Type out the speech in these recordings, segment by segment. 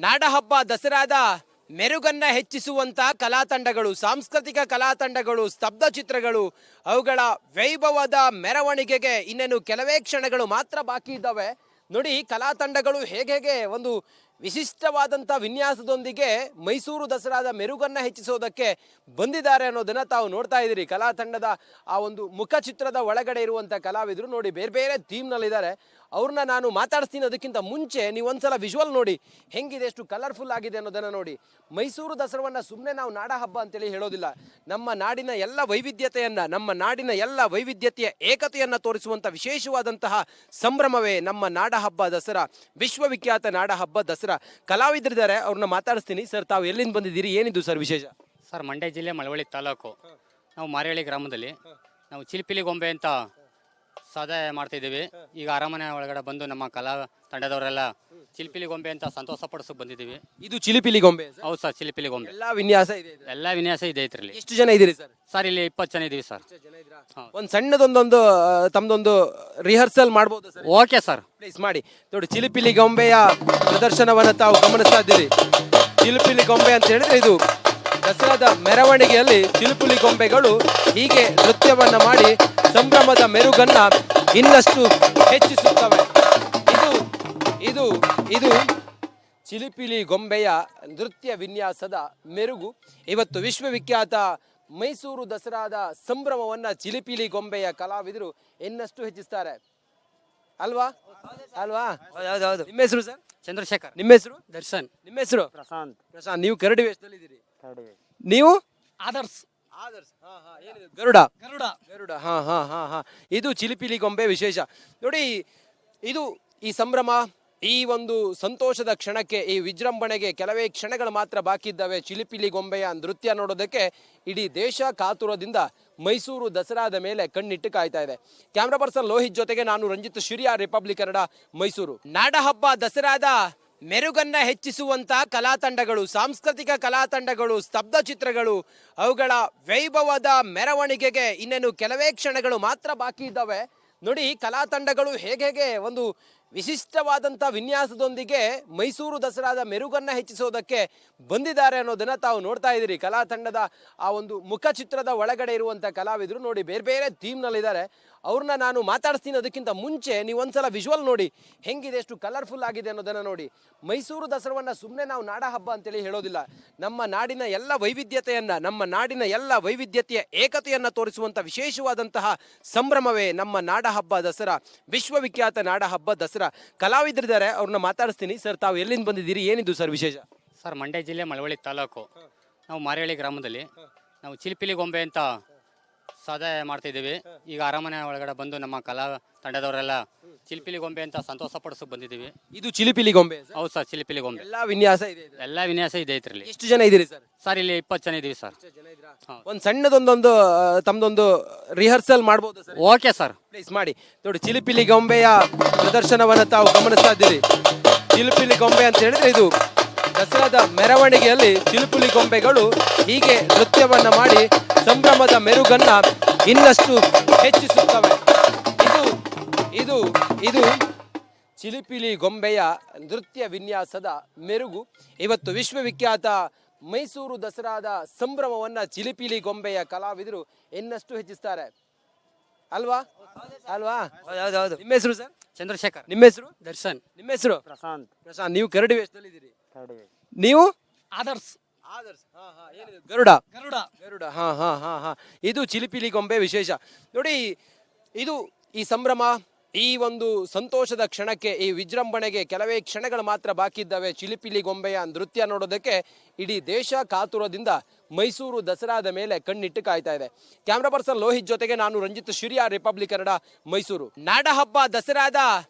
ನಾಡಹಬ್ಬ ದಸರಾದ ಮೆರುಗನ್ನ ಹೆಚ್ಚಿಸುವಂತ ಕಲಾ ತಂಡಗಳು, ಸಾಂಸ್ಕೃತಿಕ ಕಲಾ ತಂಡಗಳು, ಸ್ತಬ್ಧ ಚಿತ್ರಗಳು, ಅವುಗಳ ವೈಭವದ ಮೆರವಣಿಗೆಗೆ ಇನ್ನೇನು ಕೆಲವೇ ಕ್ಷಣಗಳು ಮಾತ್ರ ಬಾಕಿ ಇದ್ದಾವೆ. ನೋಡಿ, ಕಲಾ ತಂಡಗಳು ಹೇಗೆ ಒಂದು ವಿಶಿಷ್ಟವಾದಂಥ ವಿನ್ಯಾಸದೊಂದಿಗೆ ಮೈಸೂರು ದಸರಾದ ಮೆರುಗನ್ನ ಹೆಚ್ಚಿಸೋದಕ್ಕೆ ಬಂದಿದ್ದಾರೆ ಅನ್ನೋದನ್ನ ತಾವು ನೋಡ್ತಾ ಇದ್ದೀರಿ. ಕಲಾ ತಂಡದ ಆ ಒಂದು ಮುಖಚಿತ್ರದ ಒಳಗಡೆ ಇರುವಂಥ ಕಲಾವಿದರು ನೋಡಿ ಬೇರೆ ಬೇರೆ ಥೀಮ್ನಲ್ಲಿದ್ದಾರೆ. ಅವ್ರನ್ನ ನಾನು ಮಾತಾಡ್ತೀನಿ. ಅದಕ್ಕಿಂತ ಮುಂಚೆ ನೀವು ಒಂದ್ಸಲ ವಿಜುವಲ್ ನೋಡಿ ಹೆಂಗಿದೆ, ಎಷ್ಟು ಕಲರ್ಫುಲ್ ಆಗಿದೆ ಅನ್ನೋದನ್ನ ನೋಡಿ. ಮೈಸೂರು ದಸರಾವನ್ನ ಸುಮ್ಮನೆ ನಾವು ನಾಡ ಹಬ್ಬ ಅಂತೇಳಿ ಹೇಳೋದಿಲ್ಲ. ನಮ್ಮ ನಾಡಿನ ಎಲ್ಲ ವೈವಿಧ್ಯತೆಯನ್ನ, ನಮ್ಮ ನಾಡಿನ ಎಲ್ಲ ವೈವಿಧ್ಯತೆಯ ಏಕತೆಯನ್ನ ತೋರಿಸುವಂತ ವಿಶೇಷವಾದಂತಹ ಸಂಭ್ರಮವೇ ನಮ್ಮ ನಾಡ ಹಬ್ಬ ದಸರಾ, ವಿಶ್ವವಿಖ್ಯಾತ ನಾಡ ಹಬ್ಬ ದಸರಾ. ಕಲಾವಿದರಿದ್ದಾರೆ, ಅವ್ರನ್ನ ಮಾತಾಡಿಸ್ತೀನಿ. ಸರ್, ತಾವು ಎಲ್ಲಿಂದ ಬಂದಿದ್ದೀರಿ, ಏನಿದು ಸರ್ ವಿಶೇಷ? ಸರ್, ಮಂಡ್ಯ ಜಿಲ್ಲೆ ಮಳವಳ್ಳಿ ತಾಲೂಕು. ನಾವು ಮಾರಿಹಳ್ಳಿ ಗ್ರಾಮದಲ್ಲಿ ನಾವು ಚಿಲಿಪಿಲಿ ಗೊಂಬೆ ಅಂತ ಸಾಧನೆ ಮಾಡ್ತಿದ್ದೀವಿ. ಈಗ ಅರಮನೆ ಒಳಗಡೆ ಬಂದು ನಮ್ಮ ಕಲಾ ತಂಡದವರೆಲ್ಲ ಚಿಲಿಪಿಲಿ ಗೊಂಬೆ ಅಂತ ಸಂತೋಷ ಪಡಿಸೋಕೆ ಬಂದಿದ್ದೀವಿ. ಇದು ಚಿಲಿಪಿಲಿ ಗೊಂಬೆ? ಹೌದು ಸರ್, ಚಿಲಿಪಿಲಿ ಗೊಂಬೆ. ಎಲ್ಲ ವಿನ್ಯಾಸ ಇದೆ? ಎಲ್ಲ ವಿನ್ಯಾಸ ಇದೆ ಇದ್ರಲ್ಲಿ. ಎಷ್ಟು ಜನ ಇದ್ದೀರಿ ಸರ್? ಸರ್, ಇಲ್ಲಿ 20 ಜನ ಇದೀವಿ ಸರ್. ಒಂದು ಸಣ್ಣದೊಂದೊಂದು ತಮ್ದೊಂದು ರಿಹರ್ಸಲ್ ಮಾಡ್ಬೋದು ಸರ್? ಓಕೆ ಸರ್, ಪ್ಲೀಸ್ ಮಾಡಿ. ನೋಡಿ, ಚಿಲಿಪಿಲಿ ಗೊಂಬೆಯ ಪ್ರದರ್ಶನವನ್ನು ತಾವು ಗಮನಿಸ್ತಾ ಇದ್ದೀರಿ. ಚಿಲಿಪಿಲಿ ಗೊಂಬೆ ಅಂತ ಹೇಳಿದ್ರೆ ಇದು ದಸರಾದ ಮೆರವಣಿಗೆಯಲ್ಲಿ ಚಿಲಿಪಿಲಿ ಗೊಂಬೆಗಳು ಹೀಗೆ ನೃತ್ಯವನ್ನ ಮಾಡಿ ಸಂಭ್ರಮದ ಮೆರುಗನ್ನ ಇನ್ನಷ್ಟು ಹೆಚ್ಚಿಸುತ್ತವೆ. ಇದು ಇದು ಚಿಲಿಪಿಲಿ ಗೊಂಬೆಯ ನೃತ್ಯ ವಿನ್ಯಾಸದ ಮೆರುಗು. ಇವತ್ತು ವಿಶ್ವವಿಖ್ಯಾತ ಮೈಸೂರು ದಸರಾದ ಸಂಭ್ರಮವನ್ನ ಚಿಲಿಪಿಲಿ ಗೊಂಬೆಯ ಕಲಾವಿದರು ಇನ್ನಷ್ಟು ಹೆಚ್ಚಿಸ್ತಾರೆ ಅಲ್ವಾ? ಹೌದೌದು. ನಿಮ್ಮ ಹೆಸರು ಸರ್? ಚಂದ್ರಶೇಖರ್. ನಿಮ್ಮ ಹೆಸರು? ದರ್ಶನ್. ನಿಮ್ಮ ಹೆಸರು? ಪ್ರಶಾಂತ್. ಪ್ರಶಾಂತ್. ನೀವು ಕರಡಿ ವೇಷದಲ್ಲಿದ್ದೀರಿ. ನೀವು? ಆದರ್ಶ್. ಗರುಡ. ಗರುಡ. ಗರುಡ. ಇದು ಚಿಲಿಪಿಲಿ ಗೊಂಬೆ ವಿಶೇಷ. ನೋಡಿ, ಇದು ಈ ಸಂಭ್ರಮ, ಈ ಒಂದು ಸಂತೋಷದ ಕ್ಷಣಕ್ಕೆ, ಈ ವಿಜೃಂಭಣೆಗೆ ಕೆಲವೇ ಕ್ಷಣಗಳು ಮಾತ್ರ ಬಾಕಿ ಇದ್ದಾವೆ. ಚಿಲಿಪಿಲಿ ಗೊಂಬೆಯ ನೃತ್ಯ ನೋಡೋದಕ್ಕೆ ಇಡೀ ದೇಶ ಕಾತುರದಿಂದ ಮೈಸೂರು ದಸರಾದ ಮೇಲೆ ಕಣ್ಣಿಟ್ಟು ಕಾಯ್ತಾ ಇದೆ. ಕ್ಯಾಮ್ರಾ ಪರ್ಸನ್ ಲೋಹಿತ್ ಜೊತೆಗೆ ನಾನು ರಂಜಿತ್ ಶಿರಿಯಾ, ರಿಪಬ್ಲಿಕ್ ಕನ್ನಡ, ಮೈಸೂರು. ನಾಡಹಬ್ಬ ದಸರಾದ ಮೆರುಗನ್ನ ಹೆಚ್ಚಿಸುವಂತ ಕಲಾ ತಂಡಗಳು, ಸಾಂಸ್ಕೃತಿಕ ಕಲಾ ತಂಡಗಳು, ಸ್ತಬ್ಧ ಚಿತ್ರಗಳು, ಅವುಗಳ ವೈಭವದ ಮೆರವಣಿಗೆಗೆ ಇನ್ನೇನು ಕೆಲವೇ ಕ್ಷಣಗಳು ಮಾತ್ರ ಬಾಕಿ ಇದ್ದಾವೆ. ನೋಡಿ, ಕಲಾ ತಂಡಗಳು ಹೇಗೆ ಒಂದು ವಿಶಿಷ್ಟವಾದಂಥ ವಿನ್ಯಾಸದೊಂದಿಗೆ ಮೈಸೂರು ದಸರಾದ ಮೆರುಗನ್ನ ಹೆಚ್ಚಿಸೋದಕ್ಕೆ ಬಂದಿದ್ದಾರೆ ಅನ್ನೋದನ್ನ ತಾವು ನೋಡ್ತಾ ಇದ್ದೀರಿ. ಕಲಾ ತಂಡದ ಆ ಒಂದು ಮುಖಚಿತ್ರದ ಒಳಗಡೆ ಇರುವಂಥ ಕಲಾವಿದರು ನೋಡಿ ಬೇರೆ ಬೇರೆ ಥೀಮ್ನಲ್ಲಿದ್ದಾರೆ. ಅವ್ರನ್ನ ನಾನು ಮಾತಾಡ್ತೀನಿ. ಅದಕ್ಕಿಂತ ಮುಂಚೆ ನೀವು ಒಂದ್ಸಲ ವಿಜುವಲ್ ನೋಡಿ ಹೆಂಗಿದೆ, ಎಷ್ಟು ಕಲರ್ಫುಲ್ ಆಗಿದೆ ಅನ್ನೋದನ್ನ ನೋಡಿ. ಮೈಸೂರು ದಸರಾವನ್ನ ಸುಮ್ಮನೆ ನಾವು ನಾಡ ಹಬ್ಬ ಅಂತೇಳಿ ಹೇಳೋದಿಲ್ಲ. ನಮ್ಮ ನಾಡಿನ ಎಲ್ಲ ವೈವಿಧ್ಯತೆಯನ್ನ, ನಮ್ಮ ನಾಡಿನ ಎಲ್ಲ ವೈವಿಧ್ಯತೆಯ ಏಕತೆಯನ್ನ ತೋರಿಸುವಂತ ವಿಶೇಷವಾದಂತಹ ಸಂಭ್ರಮವೇ ನಮ್ಮ ನಾಡ ಹಬ್ಬ ದಸರಾ, ವಿಶ್ವವಿಖ್ಯಾತ ನಾಡ ಹಬ್ಬ ದಸರಾ. ಕಲಾವಿದರಿದ್ದಾರೆ, ಅವ್ರನ್ನ ಮಾತಾಡಿಸ್ತೀನಿ. ಸರ್, ತಾವು ಎಲ್ಲಿಂದ ಬಂದಿದ್ದೀರಿ, ಏನಿದು ಸರ್ ವಿಶೇಷ? ಸರ್, ಮಂಡ್ಯ ಜಿಲ್ಲೆ ಮಳವಳ್ಳಿ ತಾಲೂಕು. ನಾವು ಮಾರಿಹಳ್ಳಿ ಗ್ರಾಮದಲ್ಲಿ ನಾವು ಚಿಲಿಪಿಲಿ ಗೊಂಬೆ ಅಂತ ಸಾಧನೆ ಮಾಡ್ತಿದ್ದೀವಿ. ಈಗ ಅರಮನೆ ಒಳಗಡೆ ಬಂದು ನಮ್ಮ ಕಲಾ ತಂಡದವರೆಲ್ಲ ಚಿಲಿಪಿಲಿ ಗೊಂಬೆ ಅಂತ ಸಂತೋಷ ಪಡಿಸೋಕೆ ಬಂದಿದ್ದೀವಿ. ಇದು ಚಿಲಿಪಿಲಿ ಗೊಂಬೆ? ಹೌದು ಸರ್, ಚಿಲಿಪಿಲಿ ಗೊಂಬೆ. ಎಲ್ಲ ವಿನ್ಯಾಸ ಇದೆ? ಎಲ್ಲ ವಿನ್ಯಾಸ ಇದೆ ಇದ್ರಲ್ಲಿ. ಎಷ್ಟು ಜನ ಇದ್ದೀರಿ ಸರ್? ಸರ್, ಇಲ್ಲಿ 20 ಜನ ಇದೀವಿ ಸರ್. ಒಂದು ಸಣ್ಣದೊಂದೊಂದು ತಮ್ದೊಂದು ರಿಹರ್ಸಲ್ ಮಾಡ್ಬೋದು ಸರ್? ಓಕೆ ಸರ್, ಪ್ಲೀಸ್ ಮಾಡಿ. ನೋಡಿ, ಚಿಲಿಪಿಲಿ ಗೊಂಬೆಯ ಪ್ರದರ್ಶನವನ್ನು ತಾವು ಗಮನಿಸ್ತಾ ಇದ್ದೀರಿ. ಚಿಲಿಪಿಲಿ ಗೊಂಬೆ ಅಂತ ಹೇಳಿದ್ರೆ ಇದು ದಸರಾದ ಮೆರವಣಿಗೆಯಲ್ಲಿ ಚಿಲಿಪಿಲಿ ಗೊಂಬೆಗಳು ಹೀಗೆ ನೃತ್ಯವನ್ನ ಮಾಡಿ ಸಂಭ್ರಮದ ಮೆರುಗನ್ನ ಇನ್ನಷ್ಟು ಹೆಚ್ಚಿಸುತ್ತವೆ. ಇದು ಚಿಲಿಪಿಲಿ ಗೊಂಬೆಯ ನೃತ್ಯ ವಿನ್ಯಾಸದ ಮೆರುಗು. ಇವತ್ತು ವಿಶ್ವವಿಖ್ಯಾತ ಮೈಸೂರು ದಸರಾದ ಸಂಭ್ರಮವನ್ನ ಚಿಲಿಪಿಲಿ ಗೊಂಬೆಯ ಕಲಾವಿದರು ಇನ್ನಷ್ಟು ಹೆಚ್ಚಿಸ್ತಾರೆ ಅಲ್ವಾ? ಹೌದೌದು. ನಿಮ್ಮ ಹೆಸರು ಸರ್? ಚಂದ್ರಶೇಖರ್. ನಿಮ್ಮ ಹೆಸರು? ದರ್ಶನ್. ನಿಮ್ಮ ಹೆಸರು? ಪ್ರಶಾಂತ್. ಪ್ರಶಾಂತ್. ನೀವು ಕರಡಿ ವೇಷದಲ್ಲಿದ್ದೀರಿ. ನೀವು? ಆದರ್ಶ್. ಗರುಡ. ಗರುಡ. ಗರುಡ. ಇದು ಚಿಲಿಪಿಲಿ ಗೊಂಬೆ ವಿಶೇಷ. ನೋಡಿ, ಇದು ಈ ಸಂಭ್ರಮ, ಈ ಒಂದು ಸಂತೋಷದ ಕ್ಷಣಕ್ಕೆ, ಈ ವಿಜೃಂಭಣೆಗೆ ಕೆಲವೇ ಕ್ಷಣಗಳು ಮಾತ್ರ ಬಾಕಿ ಇದ್ದಾವೆ. ಚಿಲಿಪಿಲಿ ಗೊಂಬೆಯ ನೃತ್ಯ ನೋಡೋದಕ್ಕೆ ಇಡೀ ದೇಶ ಕಾತುರದಿಂದ ಮೈಸೂರು ದಸರಾದ ಮೇಲೆ ಕಣ್ಣಿಟ್ಟು ಕಾಯ್ತಾ ಇದೆ. ಕ್ಯಾಮ್ರಾ ಪರ್ಸನ್ ಲೋಹಿತ್ ಜೊತೆಗೆ ನಾನು ರಂಜಿತ್ ಶಿರಿಯಾ, ರಿಪಬ್ಲಿಕ್ ಕನ್ನಡ, ಮೈಸೂರು. ನಾಡಹಬ್ಬ ದಸರಾದ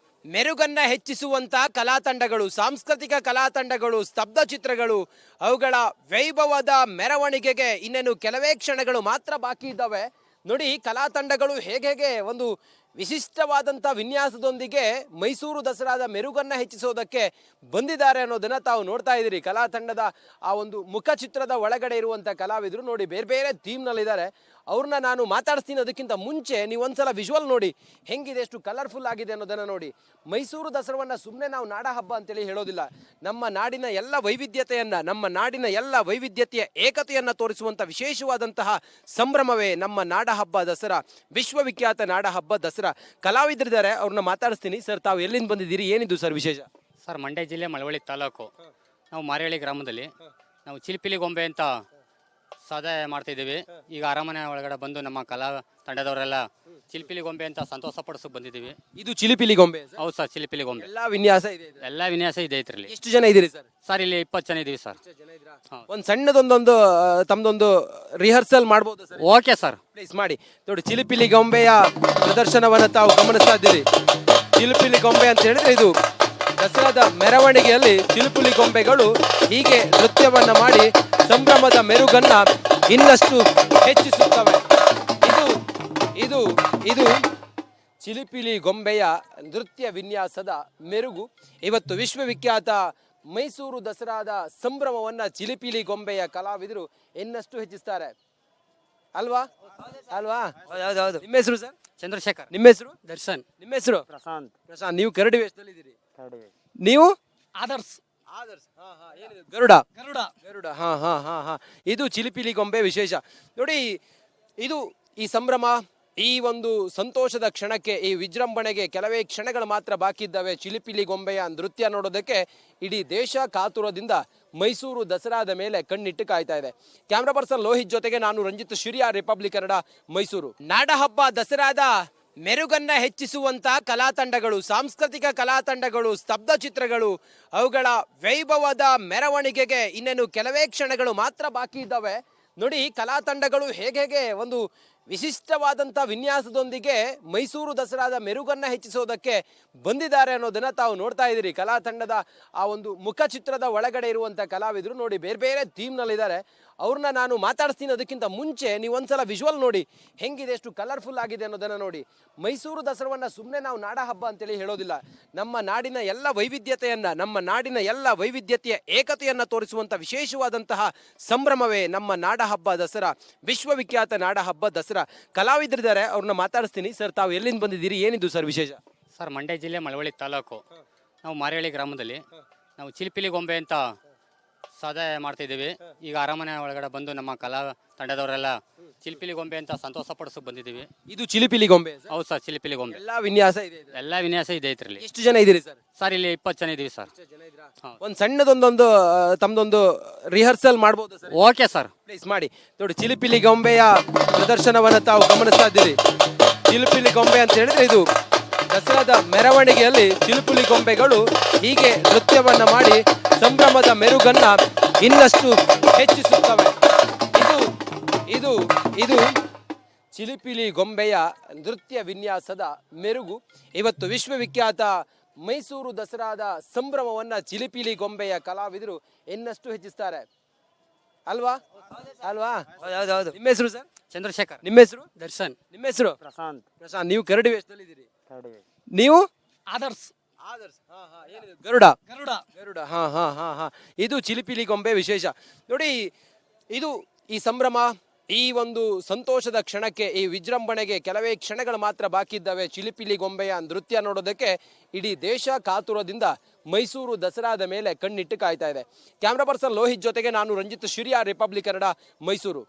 ಮೆರುಗನ್ನ ಹೆಚ್ಚಿಸುವಂತ ಕಲಾ ತಂಡಗಳು, ಸಾಂಸ್ಕೃತಿಕ ಕಲಾ ತಂಡಗಳು, ಸ್ತಬ್ಧ ಚಿತ್ರಗಳು, ಅವುಗಳ ವೈಭವದ ಮೆರವಣಿಗೆಗೆ ಇನ್ನೇನು ಕೆಲವೇ ಕ್ಷಣಗಳು ಮಾತ್ರ ಬಾಕಿ ಇದ್ದಾವೆ. ನೋಡಿ, ಕಲಾ ತಂಡಗಳು ಹೇಗೆ ಒಂದು ವಿಶಿಷ್ಟವಾದಂಥ ವಿನ್ಯಾಸದೊಂದಿಗೆ ಮೈಸೂರು ದಸರಾದ ಮೆರುಗನ್ನ ಹೆಚ್ಚಿಸೋದಕ್ಕೆ ಬಂದಿದ್ದಾರೆ ಅನ್ನೋದನ್ನ ತಾವು ನೋಡ್ತಾ ಇದ್ದೀರಿ. ಕಲಾ ತಂಡದ ಆ ಒಂದು ಮುಖಚಿತ್ರದ ಒಳಗಡೆ ಇರುವಂಥ ಕಲಾವಿದರು ನೋಡಿ ಬೇರೆ ಬೇರೆ ಥೀಮ್ನಲ್ಲಿದ್ದಾರೆ. ಅವ್ರನ್ನ ನಾನು ಮಾತಾಡಿಸ್ತೀನಿ. ಅದಕ್ಕಿಂತ ಮುಂಚೆ ನೀವು ಒಂದ್ಸಲ ವಿಜುವಲ್ ನೋಡಿ ಹೆಂಗಿದೆ, ಎಷ್ಟು ಕಲರ್ಫುಲ್ ಆಗಿದೆ ಅನ್ನೋದನ್ನ ನೋಡಿ. ಮೈಸೂರು ದಸರಾವನ್ನ ಸುಮ್ಮನೆ ನಾವು ನಾಡ ಹಬ್ಬ ಅಂತೇಳಿ ಹೇಳೋದಿಲ್ಲ. ನಮ್ಮ ನಾಡಿನ ಎಲ್ಲ ವೈವಿಧ್ಯತೆಯನ್ನ, ನಮ್ಮ ನಾಡಿನ ಎಲ್ಲ ವೈವಿಧ್ಯತೆಯ ಏಕತೆಯನ್ನ ತೋರಿಸುವಂತ ವಿಶೇಷವಾದಂತಹ ಸಂಭ್ರಮವೇ ನಮ್ಮ ನಾಡ ಹಬ್ಬ ದಸರಾ, ವಿಶ್ವವಿಖ್ಯಾತ ನಾಡ ಹಬ್ಬ ದಸರಾ. ಕಲಾವಿದರಿದ್ದಾರೆ, ಅವ್ರನ್ನ ಮಾತಾಡಿಸ್ತೀನಿ. ಸರ್, ತಾವು ಎಲ್ಲಿಂದ ಬಂದಿದ್ದೀರಿ, ಏನಿದು ಸರ್ ವಿಶೇಷ? ಸರ್, ಮಂಡ್ಯ ಜಿಲ್ಲೆ ಮಳವಳ್ಳಿ ತಾಲೂಕು. ನಾವು ಮಾರಿಹಳ್ಳಿ ಗ್ರಾಮದಲ್ಲಿ ನಾವು ಚಿಲಿಪಿಲಿ ಗೊಂಬೆ ಅಂತ ಸಾಧನೆ ಮಾಡ್ತಿದ್ದೀವಿ. ಈಗ ಅರಮನೆ ಒಳಗಡೆ ಬಂದು ನಮ್ಮ ಕಲಾ ತಂಡದವರೆಲ್ಲ ಚಿಲಿಪಿಲಿ ಗೊಂಬೆ ಅಂತ ಸಂತೋಷ ಪಡಿಸೋಕೆ ಬಂದಿದ್ದೀವಿ. ಇದು ಚಿಲಿಪಿಲಿ ಗೊಂಬೆ? ಹೌದು ಸರ್, ಚಿಲಿಪಿಲಿ ಗೊಂಬೆ. ಎಲ್ಲ ವಿನ್ಯಾಸ ಇದೆ? ಎಲ್ಲ ವಿನ್ಯಾಸ ಇದೆ ಇದ್ರಲ್ಲಿ. ಎಷ್ಟು ಜನ ಇದ್ದೀರಿ ಸರ್? ಸರ್, ಇಲ್ಲಿ 20 ಜನ ಇದೀವಿ ಸರ್. ಒಂದು ಸಣ್ಣದೊಂದೊಂದು ತಮ್ದೊಂದು ರಿಹರ್ಸಲ್ ಮಾಡ್ಬೋದು ಸರ್? ಓಕೆ ಸರ್, ಪ್ಲೀಸ್ ಮಾಡಿ. ನೋಡಿ, ಚಿಲಿಪಿಲಿ ಗೊಂಬೆಯ ಪ್ರದರ್ಶನವನ್ನು ತಾವು ಗಮನಿಸ್ತಾ ಇದ್ದೀರಿ. ಚಿಲಿಪಿಲಿ ಗೊಂಬೆ ಅಂತ ಹೇಳಿದ್ರೆ ಇದು ದಸರಾದ ಮೆರವಣಿಗೆಯಲ್ಲಿ ಚಿಲಿಪಿಲಿ ಗೊಂಬೆಗಳು ಹೀಗೆ ನೃತ್ಯವನ್ನ ಮಾಡಿ ಸಂಭ್ರಮದ ಮೆರುಗನ್ನ ಇನ್ನಷ್ಟು ಹೆಚ್ಚಿಸುತ್ತವೆ. ಇದು ಇದು ಚಿಲಿಪಿಲಿ ಗೊಂಬೆಯ ನೃತ್ಯ ವಿನ್ಯಾಸದ ಮೆರುಗು. ಇವತ್ತು ವಿಶ್ವವಿಖ್ಯಾತ ಮೈಸೂರು ದಸರಾದ ಸಂಭ್ರಮವನ್ನ ಚಿಲಿಪಿಲಿ ಗೊಂಬೆಯ ಕಲಾವಿದರು ಇನ್ನಷ್ಟು ಹೆಚ್ಚಿಸ್ತಾರೆ. ಅಲ್ವಾ? ಹೌದು. ನಿಮ್ಮ ಹೆಸರು ಸರ್? ಚಂದ್ರಶೇಖರ್. ನಿಮ್ಮ ಹೆಸರು? ದರ್ಶನ್. ನಿಮ್ಮ ಹೆಸರು? ಪ್ರಶಾಂತ್. ಪ್ರಶಾಂತ್. ನೀವು ಕರಡಿ ವೇಷದಲ್ಲಿದ್ದೀರಿ. ನೀವು? ಆದರ್ಶ್. ಏನಿದು? ಗರುಡ. ಗರುಡ. ಇದು ಚಿಲಿಪಿಲಿ ಗೊಂಬೆ ವಿಶೇಷ. ನೋಡಿ, ಇದು ಈ ಸಂಭ್ರಮ, ಈ ಒಂದು ಸಂತೋಷದ ಕ್ಷಣಕ್ಕೆ, ಈ ವಿಜೃಂಭಣೆಗೆ ಕೆಲವೇ ಕ್ಷಣಗಳು ಮಾತ್ರ ಬಾಕಿ ಇದ್ದಾವೆ. ಚಿಲಿಪಿಲಿ ಗೊಂಬೆಯ ನೃತ್ಯ ನೋಡೋದಕ್ಕೆ ಇಡೀ ದೇಶ ಕಾತುರದಿಂದ ಮೈಸೂರು ದಸರಾದ ಮೇಲೆ ಕಣ್ಣಿಟ್ಟು ಕಾಯ್ತಾ ಇದೆ. ಕ್ಯಾಮ್ರಾ ಪರ್ಸನ್ ಲೋಹಿತ್ ಜೊತೆಗೆ ನಾನು ರಂಜಿತ್ ಶಿರಿಯಾ, ರಿಪಬ್ಲಿಕ್ ಕನ್ನಡ, ಮೈಸೂರು. ನಾಡ ಹಬ್ಬ ದಸರಾದ ಮೆರುಗನ್ನ ಹೆಚ್ಚಿಸುವಂತ ಕಲಾ ತಂಡಗಳು, ಸಾಂಸ್ಕೃತಿಕ ಕಲಾ ತಂಡಗಳು, ಸ್ತಬ್ಧ ಚಿತ್ರಗಳು, ಅವುಗಳ ವೈಭವದ ಮೆರವಣಿಗೆಗೆ ಇನ್ನೇನು ಕೆಲವೇ ಕ್ಷಣಗಳು ಮಾತ್ರ ಬಾಕಿ ಇದ್ದಾವೆ. ನೋಡಿ, ಕಲಾ ತಂಡಗಳು ಹೇಗೆ ಒಂದು ವಿಶಿಷ್ಟವಾದಂಥ ವಿನ್ಯಾಸದೊಂದಿಗೆ ಮೈಸೂರು ದಸರಾದ ಮೆರುಗನ್ನ ಹೆಚ್ಚಿಸೋದಕ್ಕೆ ಬಂದಿದ್ದಾರೆ ಅನ್ನೋದನ್ನ ತಾವು ನೋಡ್ತಾ ಇದ್ದೀರಿ. ಕಲಾ ತಂಡದ ಆ ಒಂದು ಮುಖಚಿತ್ರದ ಒಳಗಡೆ ಇರುವಂಥ ಕಲಾವಿದರು ನೋಡಿ ಬೇರೆ ಬೇರೆ ಥೀಮ್ನಲ್ಲಿದ್ದಾರೆ. ಅವ್ರನ್ನ ನಾನು ಮಾತಾಡಿಸ್ತೀನಿ. ಅದಕ್ಕಿಂತ ಮುಂಚೆ ನೀವು ಒಂದ್ಸಲ ವಿಜುವಲ್ ನೋಡಿ ಹೆಂಗಿದೆ, ಎಷ್ಟು ಕಲರ್ಫುಲ್ ಆಗಿದೆ ಅನ್ನೋದನ್ನ ನೋಡಿ. ಮೈಸೂರು ದಸರಾವನ್ನ ಸುಮ್ಮನೆ ನಾವು ನಾಡ ಹಬ್ಬ ಅಂತೇಳಿ ಹೇಳೋದಿಲ್ಲ. ನಮ್ಮ ನಾಡಿನ ಎಲ್ಲ ವೈವಿಧ್ಯತೆಯನ್ನ, ನಮ್ಮ ನಾಡಿನ ಎಲ್ಲ ವೈವಿಧ್ಯತೆಯ ಏಕತೆಯನ್ನ ತೋರಿಸುವಂತ ವಿಶೇಷವಾದಂತಹ ಸಂಭ್ರಮವೇ ನಮ್ಮ ನಾಡ ಹಬ್ಬ ದಸರಾ, ವಿಶ್ವವಿಖ್ಯಾತ ನಾಡ ಹಬ್ಬ ದಸರಾ. ಕಲಾವಿದರಿದ್ದಾರೆ, ಅವ್ರನ್ನ ಮಾತಾಡಿಸ್ತೀನಿ. ಸರ್, ತಾವು ಎಲ್ಲಿಂದ ಬಂದಿದ್ದೀರಿ, ಏನಿದು ಸರ್ ವಿಶೇಷ? ಸರ್, ಮಂಡ್ಯ ಜಿಲ್ಲೆ ಮಳವಳ್ಳಿ ತಾಲೂಕು. ನಾವು ಮಾರಿಹಳ್ಳಿ ಗ್ರಾಮದಲ್ಲಿ ನಾವು ಚಿಲಿಪಿಲಿ ಗೊಂಬೆ ಅಂತ ಸಾಧನೆ ಮಾಡ್ತಿದ್ದೀವಿ. ಈಗ ಅರಮನೆ ಒಳಗಡೆ ಬಂದು ನಮ್ಮ ಕಲಾ ತಂಡದವರೆಲ್ಲ ಚಿಲಿಪಿಲಿ ಗೊಂಬೆ ಅಂತ ಸಂತೋಷ ಪಡಿಸೋಕೆ ಬಂದಿದ್ದೀವಿ. ಇದು ಚಿಲಿಪಿಲಿ ಗೊಂಬೆ? ಹೌದು ಸರ್, ಚಿಲಿಪಿಲಿ ಗೊಂಬೆ. ಎಲ್ಲ ವಿನ್ಯಾಸ ಇದೆ? ಎಲ್ಲ ವಿನ್ಯಾಸ ಇದೆ ಇದ್ರಲ್ಲಿ. ಎಷ್ಟು ಜನ ಇದ್ದೀರಿ ಸರ್? ಸರ್, ಇಲ್ಲಿ 20 ಜನ ಇದೀವಿ ಸರ್. ಒಂದು ಸಣ್ಣದೊಂದೊಂದು ತಮ್ದೊಂದು ರಿಹರ್ಸಲ್ ಮಾಡ್ಬೋದು ಸರ್? ಓಕೆ ಸರ್, ಪ್ಲೀಸ್ ಮಾಡಿ. ನೋಡಿ, ಚಿಲಿಪಿಲಿ ಗೊಂಬೆಯ ಪ್ರದರ್ಶನವನ್ನು ತಾವು ಗಮನಿಸ್ತಾ ಇದ್ದೀರಿ. ಚಿಲಿಪಿಲಿ ಗೊಂಬೆ ಅಂತ ಹೇಳಿದ್ರೆ ಇದು ದಸರಾದ ಮೆರವಣಿಗೆಯಲ್ಲಿ ಚಿಲಿಪಿಲಿ ಗೊಂಬೆಗಳು ಹೀಗೆ ನೃತ್ಯವನ್ನ ಮಾಡಿ ಸಂಭ್ರಮದ ಮೆರುಗನ್ನ ಇನ್ನಷ್ಟು ಹೆಚ್ಚಿಸುತ್ತವೆ. ಇದು ಚಿಲಿಪಿಲಿ ಗೊಂಬೆಯ ನೃತ್ಯ ವಿನ್ಯಾಸದ ಮೆರುಗು. ಇವತ್ತು ವಿಶ್ವವಿಖ್ಯಾತ ಮೈಸೂರು ದಸರಾದ ಸಂಭ್ರಮವನ್ನ ಚಿಲಿಪಿಲಿ ಗೊಂಬೆಯ ಕಲಾವಿದರು ಇನ್ನಷ್ಟು ಹೆಚ್ಚಿಸ್ತಾರೆ. ಅಲ್ವಾ? ಹೌದು. ನಿಮ್ಮ ಹೆಸರು ಸರ್? ಚಂದ್ರಶೇಖರ್. ನಿಮ್ಮ ಹೆಸರು? ದರ್ಶನ್. ನಿಮ್ಮ ಹೆಸರು? ಪ್ರಶಾಂತ್. ಪ್ರಶಾಂತ್. ನೀವು ಕರಡಿ ವೇಷದಲ್ಲಿದ್ದೀರಿ. ನೀವು? ಆದರ್ಶ್. ಏನಿದು? ಗರುಡ. ಗರುಡ. ಇದು ಚಿಲಿಪಿಲಿ ಗೊಂಬೆ ವಿಶೇಷ. ನೋಡಿ, ಇದು ಈ ಸಂಭ್ರಮ, ಈ ಒಂದು ಸಂತೋಷದ ಕ್ಷಣಕ್ಕೆ, ಈ ವಿಜೃಂಭಣೆಗೆ ಕೆಲವೇ ಕ್ಷಣಗಳು ಮಾತ್ರ ಬಾಕಿ ಇದ್ದಾವೆ. ಚಿಲಿಪಿಲಿ ಗೊಂಬೆಯ ನೃತ್ಯ ನೋಡೋದಕ್ಕೆ ಇಡೀ ದೇಶ ಕಾತುರದಿಂದ ಮೈಸೂರು ದಸರಾದ ಮೇಲೆ ಕಣ್ಣಿಟ್ಟು ಕಾಯ್ತಾ ಇದೆ. ಕ್ಯಾಮ್ರಾ ಪರ್ಸನ್ ಲೋಹಿತ್ ಜೊತೆಗೆ ನಾನು ರಂಜಿತ್ ಶಿರಿಯಾ, ರಿಪಬ್ಲಿಕ್ ಕನ್ನಡ, ಮೈಸೂರು.